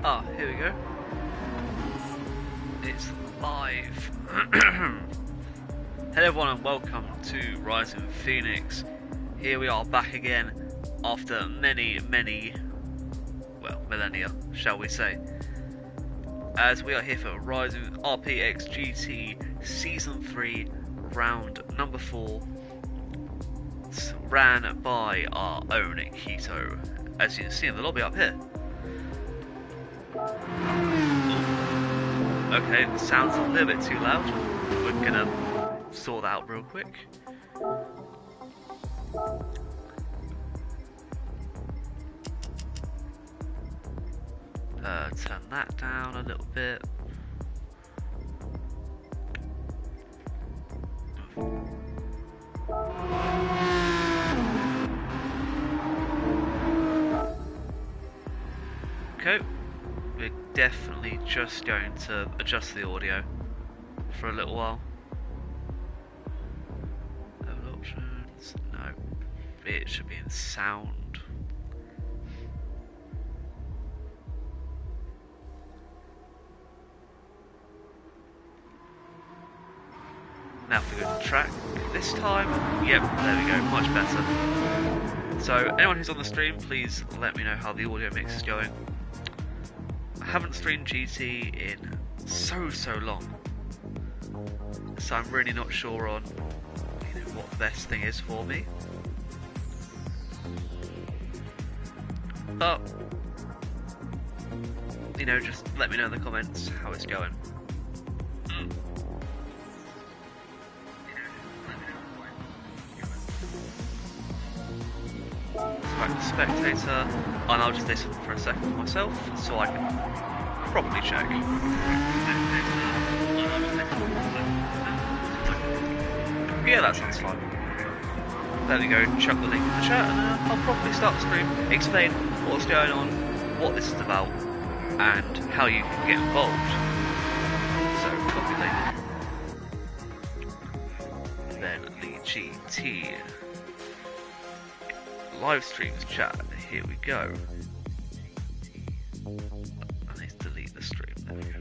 Ah, here we go. It's live. Hello everyone and welcome to Rising Phoenix. Here we are back again after many, well, millennia, shall we say. As we are here for Rising RPX GT Season 3, round number 4. It's ran by our own Keto, as you can see in the lobby up here. Okay, the sound's a little bit too loud. We're gonna sort that out real quick. Turn that down a little bit. Okay, we're definitely just going to adjust the audio for a little while. Level options, no, it should be in sound. Now if we go to track this time, yep, there we go, much better. So anyone who's on the stream, please let me know how the audio mix is going. I haven't streamed GT in so long, so I'm really not sure on what the best thing is for me. But just let me know in the comments how it's going. Back to spectator, and I'll just listen for a second for myself so I can properly check. Yeah, that sounds fine. There we go, chuck the link in the chat and I'll properly start the stream, explain what's going on, what this is about, and how you can get involved. So, copy link. Then the GT live streams chat, here we go. I need to delete the stream, there we go.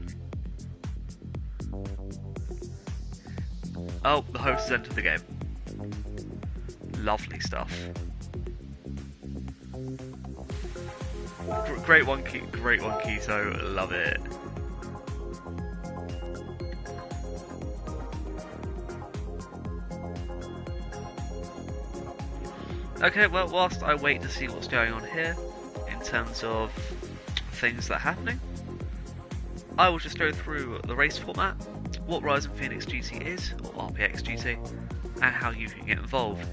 Oh, the host has entered the game. Lovely stuff. Great one, Keto, love it. Okay, well, whilst I wait to see what's going on here, in terms of things that are happening, I will just go through the race format, what Rising Phoenix GT is, or RPX GT, and how you can get involved.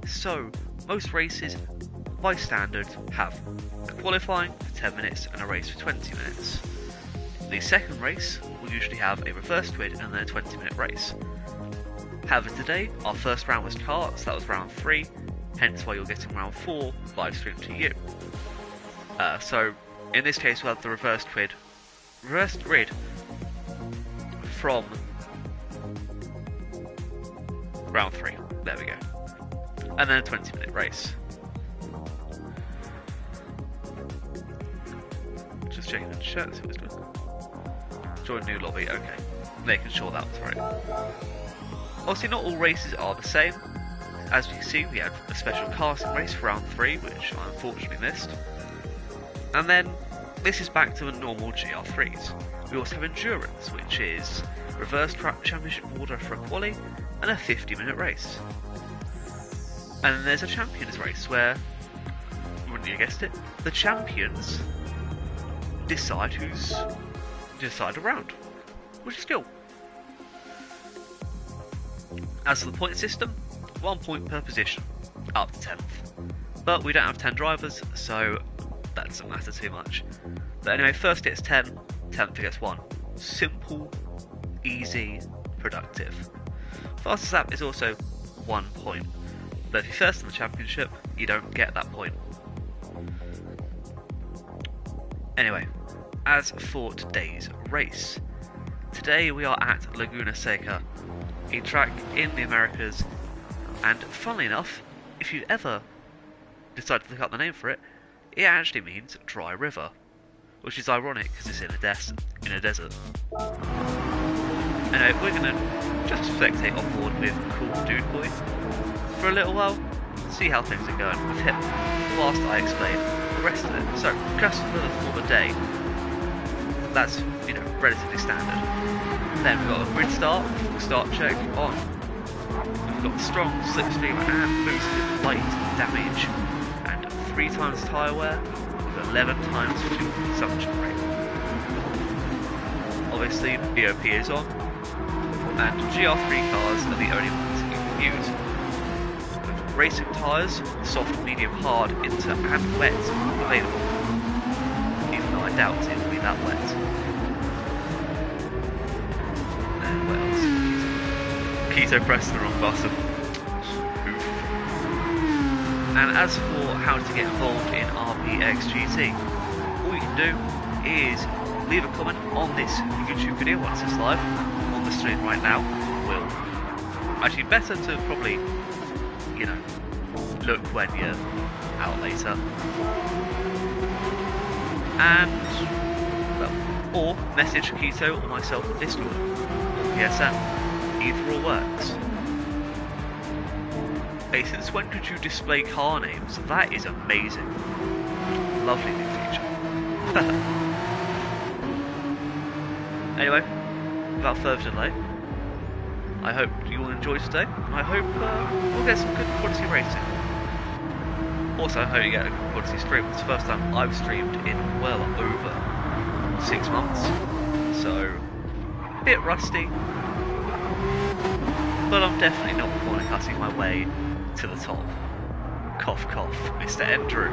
So, most races, by standard, have a qualifying for 10 minutes and a race for 20 minutes. The second race will usually have a reverse grid and then a 20-minute race. However, today, our first round was karts, that was round 3, hence why you're getting round 4 live streamed to you. So, in this case we'll have the reverse grid from round 3, there we go, and then a 20-minute race. Just checking the chat, see what's doing. Join new lobby, okay, making sure that was right. Obviously not all races are the same. As you can see, we had a special casting race for round 3, which I unfortunately missed. And then, this is back to the normal GR3s. We also have Endurance, which is reverse track championship order for a quali, and a 50-minute race. And then there's a Champions race, where, wouldn't you have guessed it, the champions decide a round, which is cool. As for the point system, 1 point per position, up to 10th. But we don't have 10 drivers, so that doesn't matter too much. But anyway, first gets 10, 10th gets 1. Simple, easy, productive. Fastest lap is also 1 point. But if you're first in the championship, you don't get that point. Anyway, as for today's race. Today we are at Laguna Seca, a track in the Americas. And funnily enough, if you ever decide to look up the name for it, it actually means dry river. which is ironic because it's in a desert. Anyway, we're gonna just spectate on board with Cool Dude Boy for a little while, see how things are going with him, whilst I explain the rest of it. So, just for the day, that's, you know, relatively standard. Then we've got a grid start, full start check on. We've got strong slipstream and boosted light damage, and 3 times tyre wear, with 11 times fuel consumption rate. Obviously, BOP is on, and GR3 cars are the only ones you can use. With racing tyres, soft, medium, hard, inter and wet available, even though I doubt it will be that wet. And what else? Keto pressed the wrong button. Oof. And as for how to get involved in RPXGT, all you can do is leave a comment on this YouTube video once it's live, on the stream right now. Will actually better to probably, you know, look when you're out later. And, well, or message Keto or myself on Discord, or PSN, either or works. Hey, since when did you display car names? That is amazing. Lovely new feature. Anyway, without further delay, I hope you all enjoy today, and I hope we'll get some good quality racing. Also, I hope you get a good quality stream. It's the first time I've streamed in well over 6 months, so a bit rusty, but I'm definitely not corner cutting my way to the top. Cough cough, Mr. Andrew.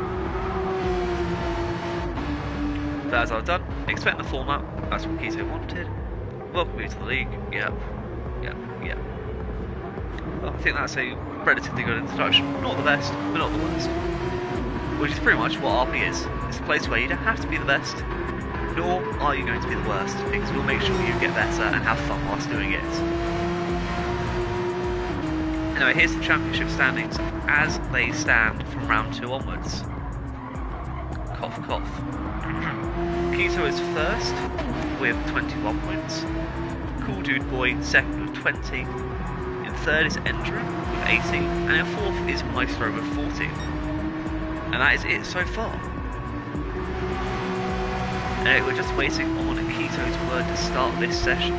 But as I've done, expect the format. That's what Keto wanted. Welcome you to the league. Yep. Well, I think that's a relatively good introduction. Not the best, but not the worst. Which is pretty much what RP is. It's a place where you don't have to be the best, nor are you going to be the worst, because we'll make sure you get better and have fun whilst doing it. Anyway, here's the championship standings as they stand from round 2 onwards. Cough cough. Keto is first with 21 points. Cool Dude Boy second with 20. In third is Endra with 18, and in fourth is Maestro with 14. And that is it so far. And we're just waiting on Keto's word to start this session.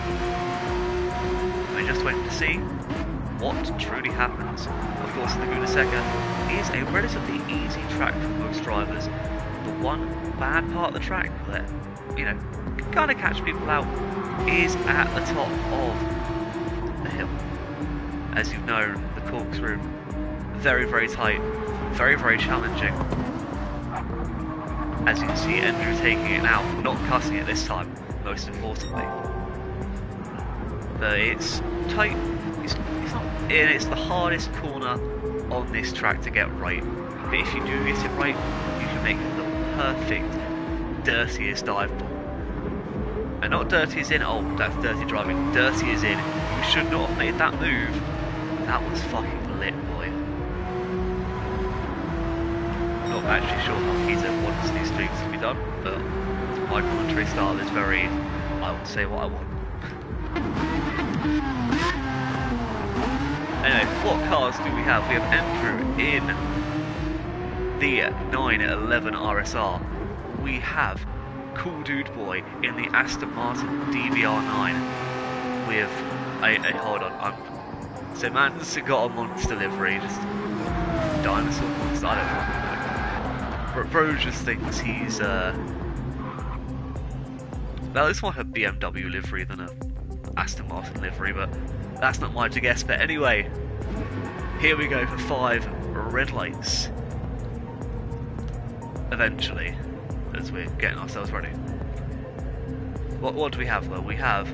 We're just waiting to see what truly happens. Of course, the Gunaseka is a relatively easy track for most drivers. The one bad part of the track that, you know, can kind of catch people out is at the top of the hill. As you've known, the corkscrew, very, very tight, very, very challenging. As you can see, Andrew taking it out, not cutting it this time, most importantly. But it's tight, it's not, and it's the hardest corner on this track to get right. But if you do get it right, you can make the perfect, dirtiest dive ball. And not dirty as in, oh, that's dirty driving, dirty as in, you should not have made that move. That was fucking lit, boy. Not actually sure how Keto wants these streaks to be done, but my commentary style is very, I will say what I want. Anyway, what cars do we have? We have Andrew in the 911 RSR. We have Cool Dude Boy in the Aston Martin DBR9 with hold on, so man's got a monster livery, just dinosaur monster, I don't know. Bro just thinks he's well, it's more like a BMW livery than a Aston Martin livery, but that's not mine to guess. But anyway, here we go for 5 red lights. Eventually, as we're getting ourselves ready. What do we have though? We have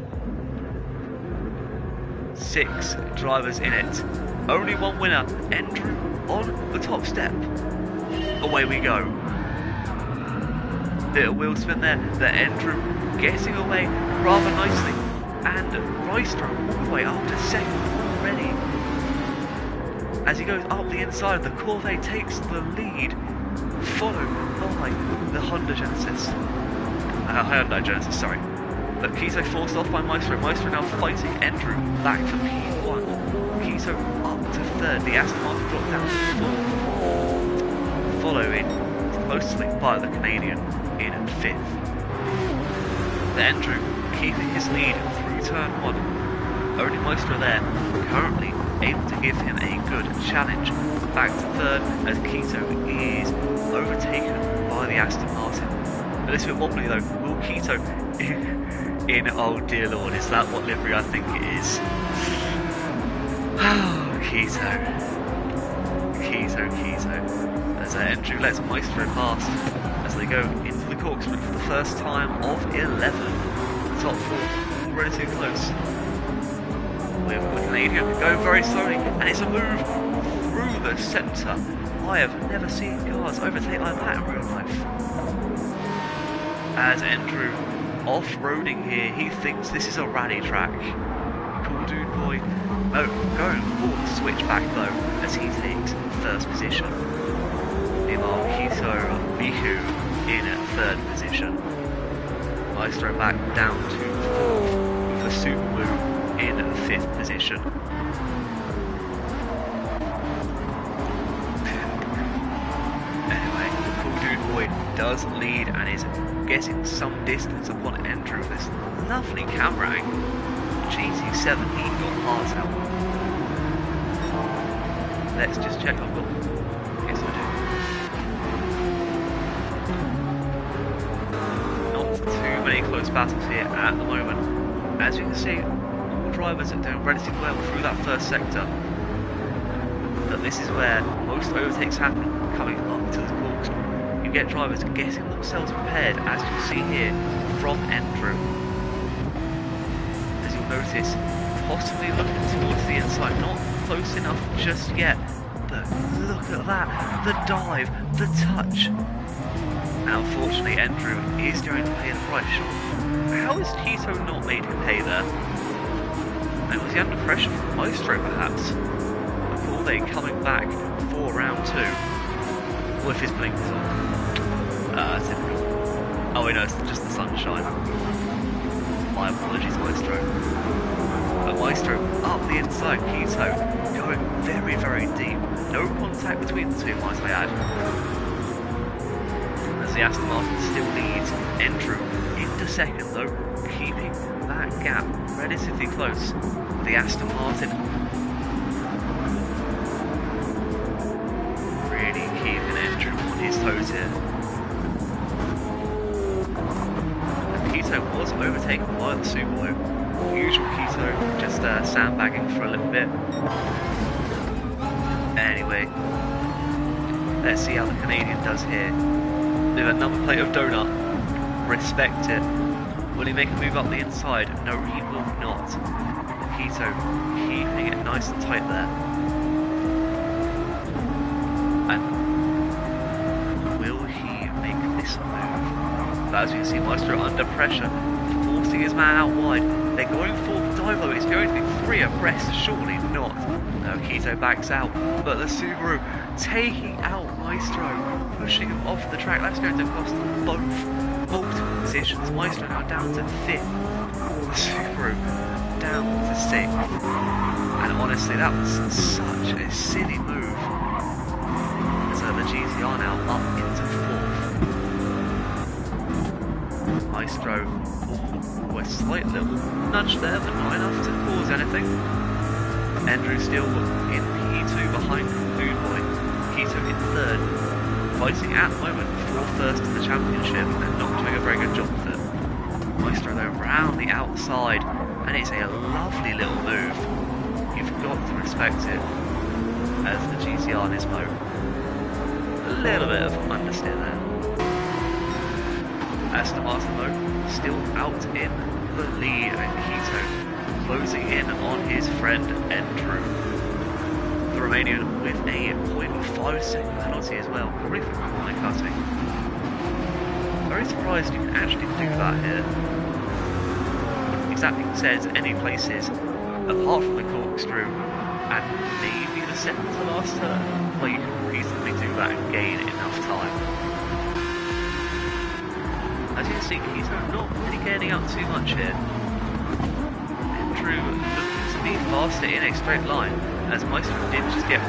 6 drivers in it. Only one winner. Andrew on the top step. Away we go. Bit of wheel spin there. The Andrew getting away rather nicely. And Maestro all the way up to second already. As he goes up the inside, the Corvette takes the lead, followed by the Honda Genesis. Hyundai Genesis, sorry. But Keto forced off by Maestro. Maestro now fighting Andrew back for P1. Keto up to third. The Aston Martin dropped down to fourth. Following closely by the Canadian in fifth. But Andrew keeping his lead through turn one. Only Maestro there, currently able to give him a good challenge back to third as Keto is overtaken by the Aston Martin. A little bit wobbly though. Will Keto in oh dear lord, is that what livery I think it is? Keto. As Andrew lets Maestro pass as they go into the corkscrew for the first time of 11. The top four all relatively close. With the Canadian going very slowly, and it's a move through the centre. I have never seen cars overtake like that in real life. As Andrew off-roading here, he thinks this is a rally track. Cool dude boy. No, going for the switch back though, as he takes first position. Meanwhile, Keto Miku in third position. Maestro back down to fourth with the Subaru in fifth position. Anyway, Cool Dude Boy does lead and is getting some distance upon Andrew. This lovely camera angle. GT7 he got parts out. Let's just check I've got. Yes I do. Not too many close battles here at the moment. As you can see, drivers are doing relatively well through that first sector, but this is where most overtakes happen coming up to the corkscrew. You get drivers getting themselves prepared, as you'll see here from Andrew. As you'll notice, possibly looking towards the inside, not close enough just yet, but look at that, the dive, the touch. Now unfortunately Andrew is going to pay the price. How has Keto not made him pay there? And was he under pressure from Maestro perhaps? Before they coming back for round two. With his blinkers on. Typical. Oh wait, no, it's just the sunshine. My apologies, Maestro. But Maestro up the inside, Keto going very, very deep. No contact between the two, might I add. As the Aston Martin still leads, Andrew into second though, keeping that gap relatively close. The Aston Martin really keeping Andrew on his toes here. And Keto was overtaken by the Subaru. Usual Keto, just sandbagging for a little bit. Anyway, let's see how the Canadian does here. With a number plate of donut. Respect it. Will he make a move up the inside? No, he will not. Keto keeping it nice and tight there. And will he make this move? But as you can see, Maestro under pressure, forcing his man out wide. They're going for the dive though. It's going to be three abreast, surely not. No, Keto backs out, but the Subaru taking out Maestro, pushing him off the track. That's going to cost them both multiple positions. Maestro now down to fifth. The Subaru down to sixth. And honestly, that was such a silly move. So the GTR now up into fourth. Maestro, a slight little nudge there, but not enough to cause anything. Andrew still in P2 behind Dude Boy. Keto in third, fighting at the moment for first in the championship and not doing a very good job with it. Maestro though round the outside, and it's a lovely little move. You've got to respect it as the GTR Nismo. A little bit of understeer there. Aston Martin though still out in the lead, and Keto closing in on his friend Andrew. The Romanian with a 0.5 second penalty as well, probably for corner cutting. Very surprised you can actually do that here. Wouldn't exactly says any places apart from the corkscrew and maybe the second to last turn where you can reasonably do that and gain enough time. As you can see, Keto not really gaining up too much here. Andrew looking to be faster in a straight line, as Maestro did just get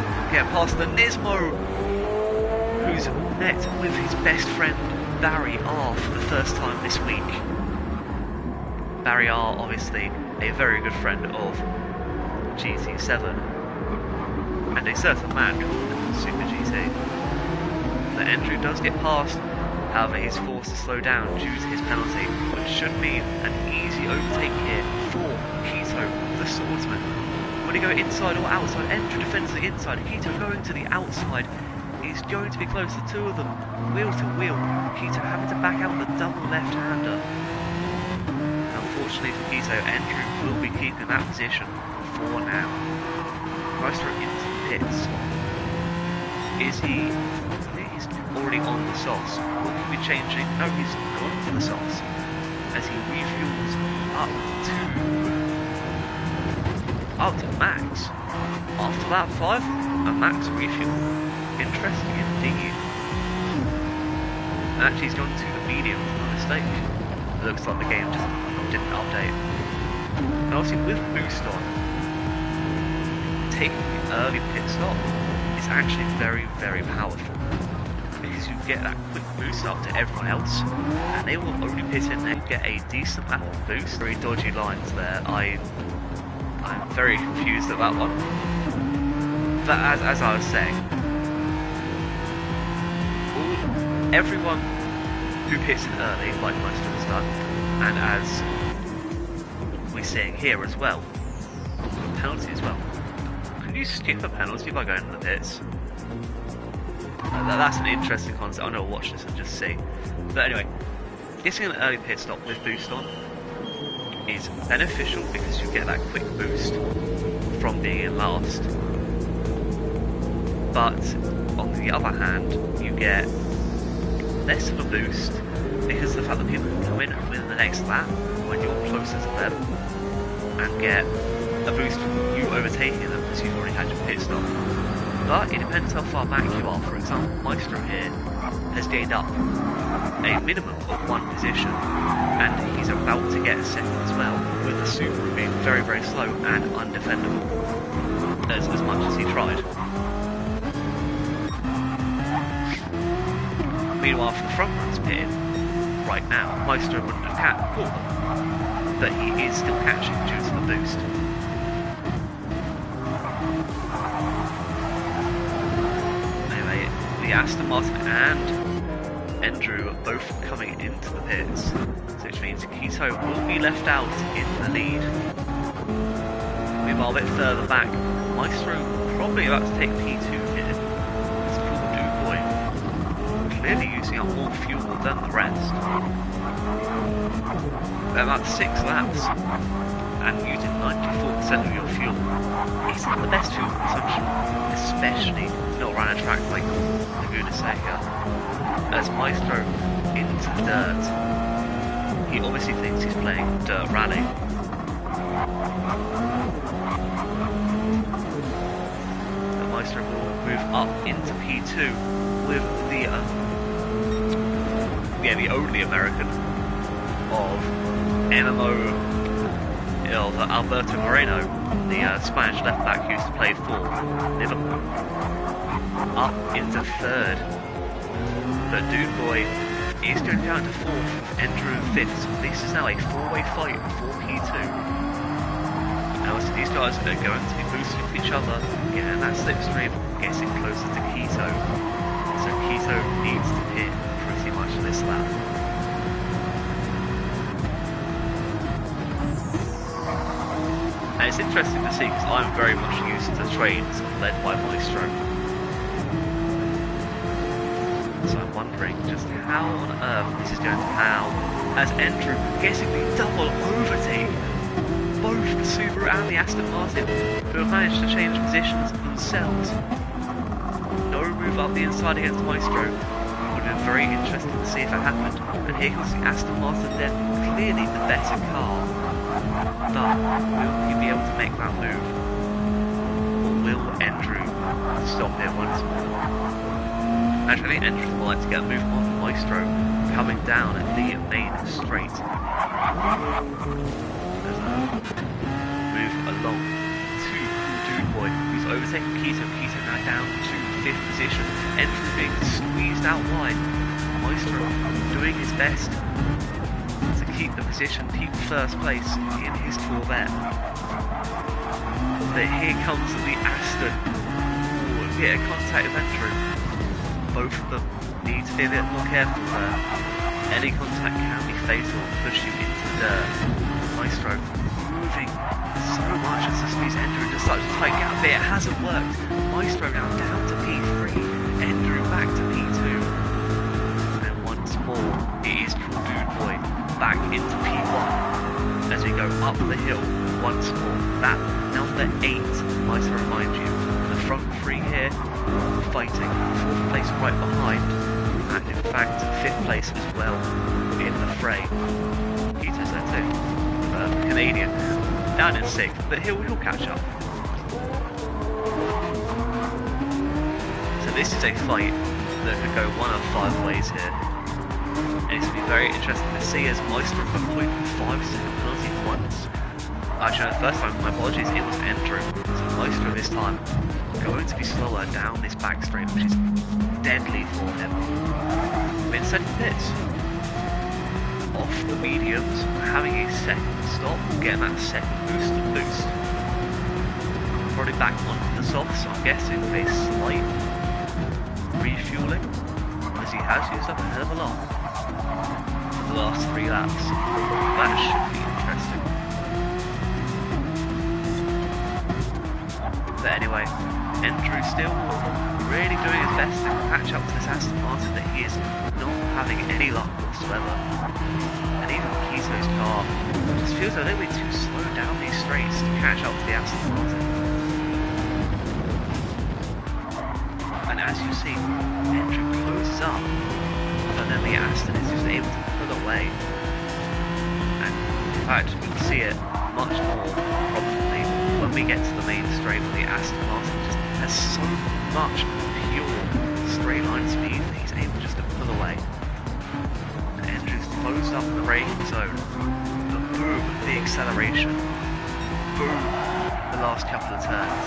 past the Nismo, who's met with his best friend Barry R for the first time this week. Barry R, obviously a very good friend of GT7, and a certain man called Super GT. But Andrew does get past, however he's forced to slow down due to his penalty, which should mean an easy overtake here for Keto, the swordsman. When he go inside or outside, Andrew defends the inside, Keto going to the outside. He's going to be close, the two of them, wheel to wheel. Keto having to back out the double left-hander. Unfortunately for Keto, Andrew will be keeping that position for now. Maestro into the pits. Is he? He's already on the sauce. Will he be changing? No, he's gone for the sauce. As he refuels up to max. After that 5, a max refuel. Interesting indeed. And actually he's gone to the medium for a mistake. It looks like the game just didn't update. And obviously with boost on, taking the early pit stop is actually very, very powerful. Because you get that quick boost up to everyone else, and they will only pit in and get a decent amount of boost. Very dodgy lines there. I'm very confused at that one. But as I was saying, everyone who pits in early, like most of us done, and as we're seeing here as well, penalty as well. Can you skip a penalty by going to the pits? That's an interesting concept. I'm going to watch this and just see. But anyway, getting an early pit stop with boost on is beneficial because you get that quick boost from being in last. But on the other hand, you get less of a boost because of the fact that people can come in and win the next lap when you're closer to them and get a boost from you overtaking them because you've already had your pit stop. But it depends how far back you are. For example, Maestro here has gained up a minimum of 1 position, and he's about to get a second as well, with the Subaru being very, very slow and undefendable, as much as he tried. Meanwhile, for the front runs pitted right now, Maestro wouldn't have caught them, but he is still catching due to the boost. Aston Martin and Andrew are both coming into the pits, so which means Keto will be left out in the lead. Meanwhile, a bit further back, Maestro probably about to take P2 here. It's cool Dude Boy, clearly using up more fuel than the rest. About 6 laps and using 94% of your fuel isn't the best fuel consumption, especially not run a track like Laguna Seca. As Maestro into the dirt, he obviously thinks he's playing dirt rally. The Maestro will move up into P2 with the only American of MMO of Alberto Moreno, the Spanish left back who used to play for Liverpool, up into 3rd. But Dude Boy is going down to 4th, Andrew 5th, so this is now a 4-way fight for P2. Now these guys are going to be boosting for each other, getting that slipstream, getting closer to Keto. So Keto needs to pit pretty much this lap. And it's interesting to see because I'm very much used to trains led by Maestro. So I'm wondering just how on earth this is going to pan out as Andrew getting the double overtake. Both the Subaru and the Aston Martin who have managed to change positions themselves. No move up the inside against Maestro. Would have been very interesting to see if it happened. And here comes the Aston Martin then, clearly the better car. But will he be able to make that move? Or will Andrew stop him once more? Actually, I think Andrew would like to get a move on Maestro, coming down the main straight. Move along to Dude Boy, who's overtaking Keto. Keto now down to 5th position. Andrew being squeezed out wide. Maestro doing his best to keep the position, keep first place in his Corvette. But here comes the Aston. Ooh, get a contact with Andrew. Both of them need to be a bit more careful there. Any contact can be fatal and push you into the dirt. Maestro moving so much as to squeeze Andrew into such a tight gap, but it hasn't worked. Maestro now down to P3, Andrew back to P2. And once more, it is Cool Dude Boy back into P1 as we go up the hill once more. That number 8, might I remind you, the front three here fighting, 4th place right behind, and in fact 5th place as well in the fray. Keito's there too, Canadian, down in 6th, but he'll catch up. So this is a fight that could go one of 5 ways here. And it's going to be very interesting to see as Maestro put 0.5 second penalty once. Actually, the first time, my apologies, it was Andrew. So Maestro this time going to be slower down this back straight, which is deadly for him. Been second pits. Off the mediums, having a second stop, getting that second boost. Probably back onto the softs, I'm guessing, with a slight refueling, as he has used up a hell of a lot for the last 3 laps. That should be interesting. But anyway, Andrew still really doing his best to catch up to this Aston Martin that he is not having any luck whatsoever. And even Keito's car just feels a little bit too slow down these straights to catch up to the Aston Martin. And as you see, Andrew closes up, but then the Aston is just able to pull away. And in fact, you'll see it much more probably when we get to the main straight, where the Aston Martin just has so much pure straight line speed that he's able just to pull away. And Andrew's closed up in the braking zone, but boom, the acceleration, boom, the last couple of turns.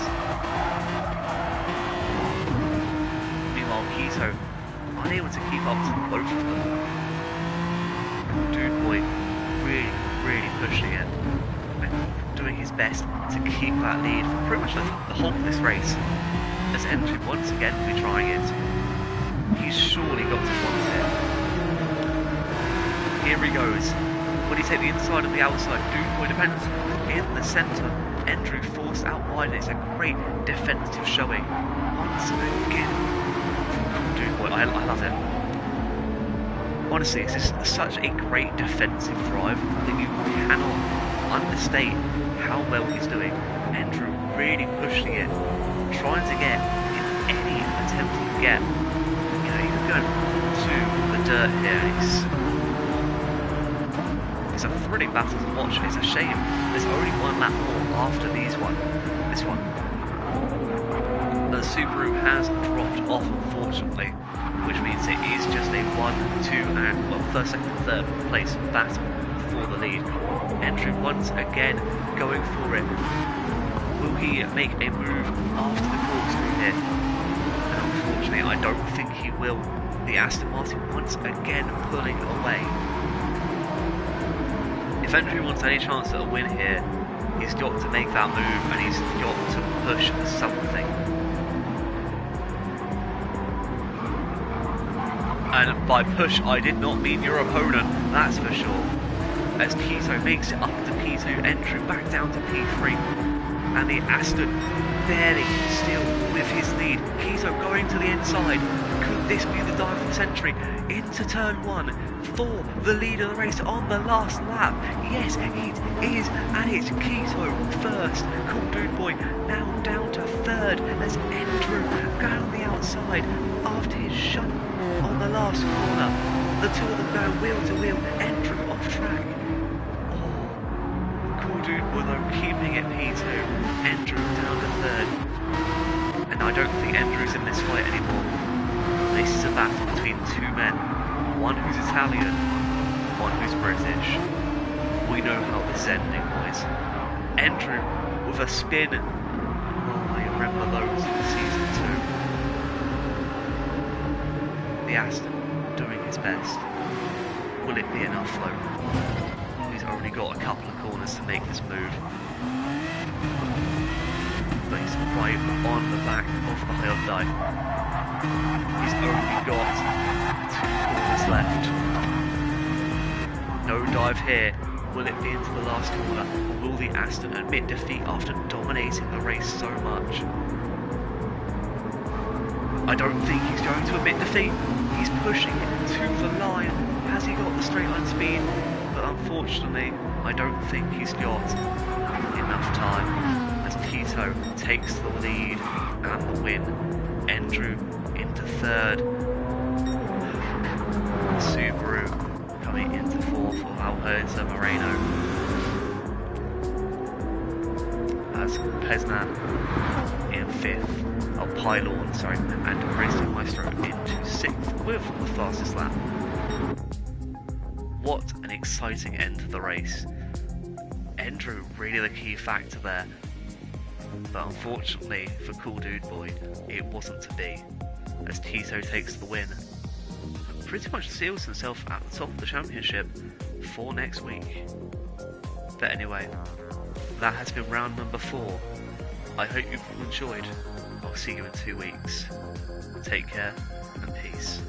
Meanwhile, Keito unable to keep up to both of them. Dude Boy really pushing it and doing his best to keep that lead for pretty much the whole of this race. As Andrew once again will be trying it. He's surely got to want it. Here he goes. Will he take the inside or the outside? Dude Boy depends. In the centre, Andrew forced out wide. It's a great defensive showing. Once again. Dude Boy, I love it. Honestly, it's just such a great defensive drive that you cannot understate how well he's doing. Andrew really pushing it, trying to get in any attempt he can get. You know, even going to the dirt here. It's a thrilling battle to watch. It's a shame there's only 1 lap more after this one. The Subaru has dropped off, unfortunately, which means it is just a 1, 2, and well, first, second, third place battle for the lead. Andrew once again going for it. Will he make a move after the corkscrew here? And unfortunately, I don't think he will. The Aston Martin once again pulling away. If Andrew wants any chance at a win here, he's got to make that move and he's got to push something. And by push, I did not mean your opponent, that's for sure. As Keito makes it up to P2, Andrew back down to P3. And the Aston barely still with his lead. Keito going to the inside. Could this be the dive of the century? Into turn 1 for the lead of the race on the last lap. Yes, it is, and it's Keito first. Cool Dude Boy now down to 3rd as Andrew going on the outside after his shunt on the last corner. The two of them go wheel to wheel. Andrew off track. Dude Boy though keeping it P2, Andrew down to 3rd, and I don't think Andrew's in this fight anymore. This is a battle between 2 men, One who's Italian, one who's British. We know how this is ending, boys. Andrew with a spin. Oh, I remember those in season 2. The Aston doing his best. Will it be enough though? He's only got a couple of corners to make this move. But he's right on the back of the Hyundai. He's only got 2 corners left. No dive here. Will it be into the last corner, or will the Aston admit defeat after dominating the race so much? I don't think he's going to admit defeat. He's pushing it to the line. Has he got the straight line speed? But unfortunately, I don't think he's got enough time as Tito takes the lead and the win. Andrew into 3rd. Subaru coming into 4th for Alberto Moreno. As Pesna in 5th. Pylon, sorry, and Racing Maestro into 6th with the fastest lap. What an exciting end to the race. Andrew really the key factor there, but unfortunately for Cool Dude Boy, it wasn't to be, as Tito takes the win. Pretty much seals himself at the top of the championship for next week. But anyway, that has been round number 4. I hope you've enjoyed. I'll see you in 2 weeks. Take care and peace.